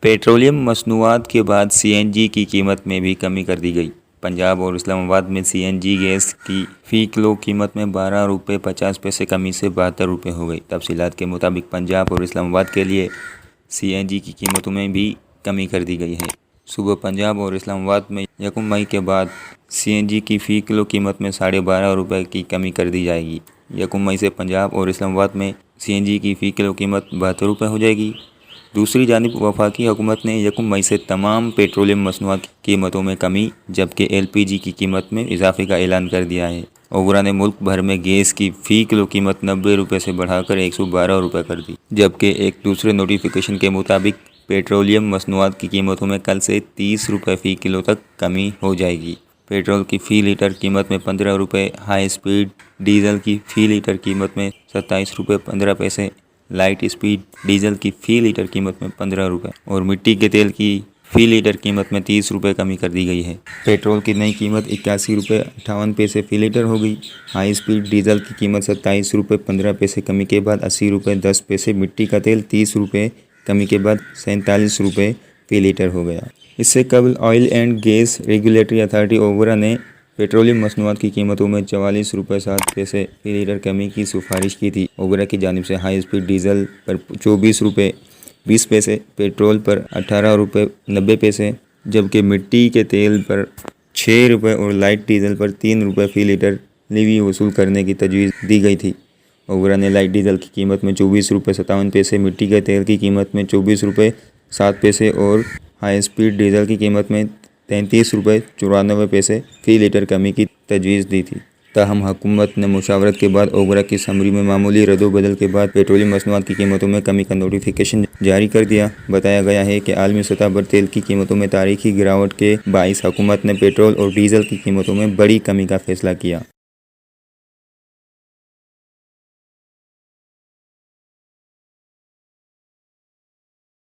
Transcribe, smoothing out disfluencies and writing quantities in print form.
Petroleum मसनूआत के बाद CNG की कीमत में भी कमी कर दी गई। पंजाब और इस्लामाबाद में सीएनजी गैस की फ़ी किलो कीमत में 12 रुपये 50 पैसे कमी से 72 रुपये हो गई। तफसीलात के मुताबिक पंजाब और इस्लामाबाद के लिए सीएनजी की कीमतों में भी कमी कर दी गई है। सुबह पंजाब और इस्लामाबाद में 1 मई के बाद सीएनजी की फ़ी किलो कीमत में 12.5 रुपये की कमी कर दी जाएगी। 1 मई से पंजाब और इस्लामाबाद में सीएनजी की फ़ी किलो कीमत 72 रुपये हो जाएगी। दूसरी जानिब वफाकी हुकूमत ने 1 मई से तमाम पेट्रोलियम मसनूआत की कीमतों में कमी जबकि एलपीजी की कीमत में इजाफे का ऐलान कर दिया है। ओबरा ने मुल्क भर में गैस की फ़ी किलो कीमत 90 रुपये से बढ़ाकर 112 रुपये कर दी, जबकि एक दूसरे नोटिफिकेशन के मुताबिक पेट्रोलियम मसनूआत की कीमतों में कल से 30 रुपये फ़ी किलो तक कमी हो जाएगी। पेट्रोल की फ़ी लीटर कीमत में 15 रुपये, हाई स्पीड डीजल की फ़ी लीटर कीमत में 27 रुपये 15 पैसे, लाइट स्पीड डीजल की फ़ी लीटर कीमत में 15 रुपये और मिट्टी के तेल की फ़ी लीटर कीमत में 30 रुपये कमी कर दी गई है। पेट्रोल की नई कीमत 81 रुपये 58 पैसे फ़ी लीटर हो गई। हाई स्पीड डीजल की कीमत 27 रुपये 15 पैसे कमी के बाद 80 रुपये 10 पैसे, मिट्टी का तेल 30 रुपये कमी के बाद 47 रुपये फ़ी लीटर हो गया। इससे कबल oil and gas regulatory authority Obra ने पेट्रोलियम मसनूआत की कीमतों में 44 रुपये 7 पैसे फ़ी लीटर कमी की सिफारिश की थी। ओबरा की जानिब से हाई स्पीड डीजल पर 24 रुपये 20 पैसे, पेट्रोल पर 18 रुपये 90 पैसे, जबकि मिट्टी के तेल पर 6 रुपये और लाइट डीजल पर 3 रुपये फ़ी लीटर लीवी वसूल करने की तजवीज़ दी गई थी। ओबरा ने लाइट डीजल की कीमत में 24 रुपये 57 पैसे, मिट्टी के तेल की कीमत में 24 रुपये 7 पैसे और हाई स्पीड डीजल की कीमत में 33 रुपये 94 पैसे फ़ी लीटर कमी की तजवीज़ दी थी। ताहम हुकूमत ने मुशावरत के बाद ओबरा की समरी में मामूली रद्दोबदल के बाद पेट्रोलियम मसनूआत की कीमतों में कमी का नोटिफिकेशन जारी कर दिया। बताया गया है कि आलमी सतह पर तेल की कीमतों में तारीखी गिरावट के बाइस हुकूमत ने पेट्रोल और डीजल की कीमतों में बड़ी कमी का फैसला किया।